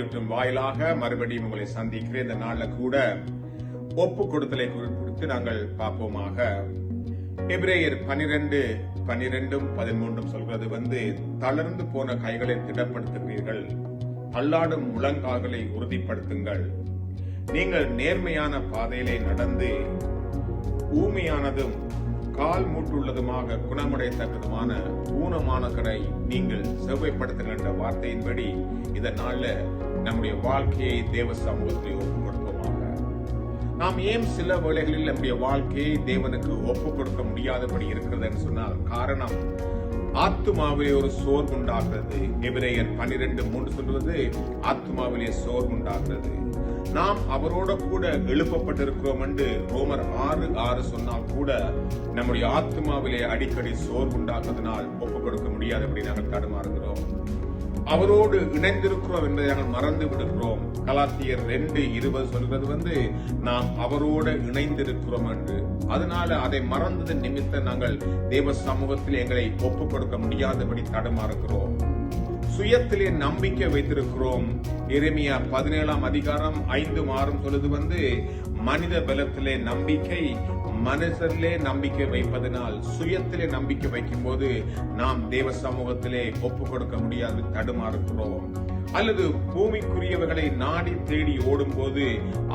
YouTube வாயிலாக மறுபடியும் உங்களை சந்திக்கிறேன். இந்த நாள்ல கூட ஒப்பு கொடுத்தலை குறித்து நாங்கள் பார்ப்போமாக. எபிரேயர் 12:13 சொல்கிறது தளர்ந்து போன கைகளை திடப்படுத்துகிறீர்கள், தள்ளாடும் முழங்கால்களை உறுதிப்படுத்துங்கள். நீங்கள் நேர்மையான பாதையிலே நடந்து ஊமையானதும் கால் மூட்டுள்ளதுமாக குணமடையத்தக்கதுமான ஊனமானவர்களை நீங்கள் செவ்வாய்ப்படுத்துங்கள் என்ற வார்த்தையின்படி இந்த நாள்ல நம்முடைய வாழ்க்கையை தேவ சமூகத்தில் ஒப்புக் கொடுப்போமாக. நாம் ஏன் சில வேளைகளில் நம்முடைய வாழ்க்கையை தேவனுக்கு ஒப்புக் கொடுக்க முடியாதபடி இருக்கிறது என்று சொன்னால் காரணம் ஆத்துமாவிலே ஒரு சோர்வுண்டாகிறது. எபிரேயர் 12:3 சொல்வது ஆத்துமாவிலே சோர்வுண்டாகிறது. நாம் அவரோட கூட எழுப்பப்பட்டிருக்கிறோம் என்று ரோமர் 6:6 சொன்னால் கூட நம்முடைய ஆத்மாவிலே அடிக்கடி சோர்வுண்டாக்குவதனால் ஒப்புக் கொடுக்க முடியாதபடி நாங்கள் தடுமாறுகிறோம். அவரோடு இணைந்திருக்கிறோம் என்பதை நாங்கள் மறந்து விடுகிறோம். கலாத்தியர் 2:20 சொல்கிறது நாம் அவரோடு இணைந்திருக்கிறோம் என்று. அதனால அதை மறந்தது நிமித்தம் நாங்கள் தேவ சமூகத்தில் எங்களை ஒப்புக் கொடுக்க முடியாதபடி தடுமாறுகிறோம். சுயத்திலே நம்பிக்கை வைத்திருக்கிறோம். எரேமியா 17:5-6 சொல்லுது மனித பலத்திலே நம்பிக்கை, மனுஷரிலே நம்பிக்கை வைப்பதனால் சுயத்திலே நம்பிக்கை வைக்கும் போது நாம் தேவ சமூகத்திலே ஒப்புக் கொடுக்க முடியாது தடுமாறுகிறோம். அல்லது பூமிக்குரியவர்களை நாடி தேடி ஓடும் போது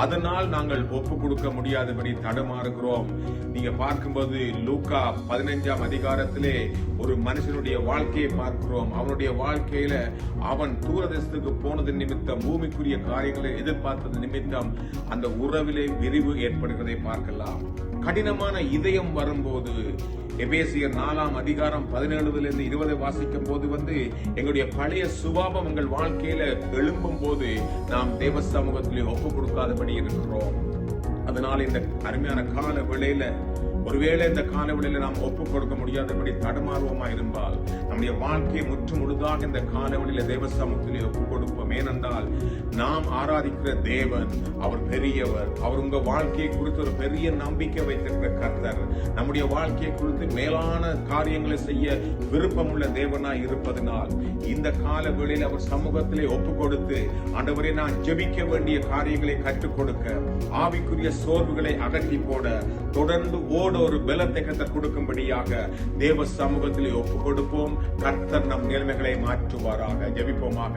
அதனால் நாங்கள் ஒப்புக் கொடுக்க முடியாதபடி தடுமாறுகிறோம். நீங்க பார்க்கும்போது லூக்கா 15 ஒரு மனுஷனுடைய வாழ்க்கையை பார்க்கிறோம். அவனுடைய வாழ்க்கையில அவன் தூரதேசத்துக்கு போனது நிமித்தம், பூமிக்குரிய காரியங்களை எதிர்பார்த்தது நிமித்தம் அந்த உறவிலே விரிவு ஏற்படுகிறதை பார்க்கலாம். கடினமான இதயம் வரும்போது எபேசியர் 4:17-20 வாசிக்கும் போது எங்களுடைய பழைய சுபாவம் எங்கள் வாழ்க்கையில எழும்பும் போது நாம் தேவ சமூகத்திலே ஒப்புக் கொடுக்காதபடி இருக்கிறோம். அதனால இந்த அருமையான கால வேளையில ஒருவேளை இந்த கால வேளையில நாம் ஒப்புக் கொடுக்க முடியாதபடி தடுமாறுவோமா இருந்தால் நம்முடைய வாழ்க்கையை முற்று முழுதாக இந்த கால வேளையில தேவ சமூகத்திலே ஒப்புக் கொடுப்போம். ஏனென்றால் நாம் ஆராதிக்கிற தேவன் அவர் பெரியவர். அவர் உங்க வாழ்க்கையை குறித்து ஒரு பெரிய நம்பிக்கை வைத்திருக்கிற கர்த்தர். நம்முடைய வாழ்க்கையை குறித்து மேலான காரியங்களை செய்ய விருப்பமுள்ள தேவனாய் இருப்பதனால் இந்த கால வேளையில் அவர் சமூகத்திலே ஒப்புக் கொடுத்து ஆண்டவரே நான் ஜெபிக்க வேண்டிய காரியங்களை கற்றுக் கொடுக்க, ஆவிக்குரிய சோர்வுகளை அகற்றி போட, தொடர்ந்து ஒரு பலத்தை கர்த்தர் கொடுக்கும்படியாக தேவ சமூகத்திலே ஒப்புக் கொடுப்போம். கர்த்தர் நம் நிலைமைகளை மாற்றுவாராக. ஜெபிப்போமாக.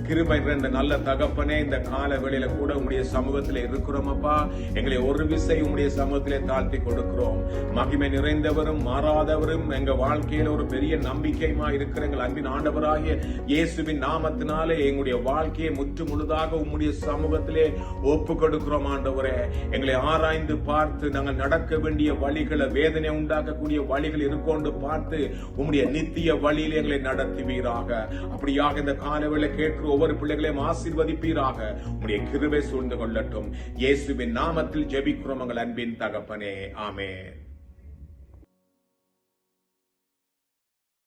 கிருபை நிறைந்த நல்ல தகப்பனே, இந்த கால வேளையில கூட உம்முடைய சமூகத்திலே இருக்கிறோம் அப்பா. எங்களை ஒரு விசை உம்முடைய சமூகத்திலே தாழ்த்தி கொடுக்கிறோம். மகிமை நிறைந்தவரும் மாறாதவரும் எங்க வாழ்க்கையில ஒரு பெரிய நம்பிக்கையுமா இருக்கிற எங்கள் அன்பின் ஆண்டவராகிய இயேசுவின் நாமத்தினாலே எங்களுடைய வாழ்க்கையை முற்று முழுதாக உம்முடைய சமூகத்திலே ஒப்புக் கொடுக்கிறோம். ஆண்டவரே, எங்களை ஆராய்ந்து பார்த்து நாங்கள் நடக்க வேண்டிய வழிகளை, வேதனை உண்டாக்கக்கூடிய வழிகள் இருக்கொண்டு பார்த்து உம்முடைய நித்திய வழியில் எங்களை நடத்துவீராக. அப்படியாக இந்த காலவேளை கேட்கிற ஒவ்வொரு பிள்ளைகளையும் ஆசீர்வதிப்பீராக. உம்முடைய கிருபை சூழ்ந்து கொள்ளட்டும். இயேசுவின் நாமத்தில் ஜெபிக்கிறோம் எங்கள் அன்பின் தகப்பனே. ஆமென்.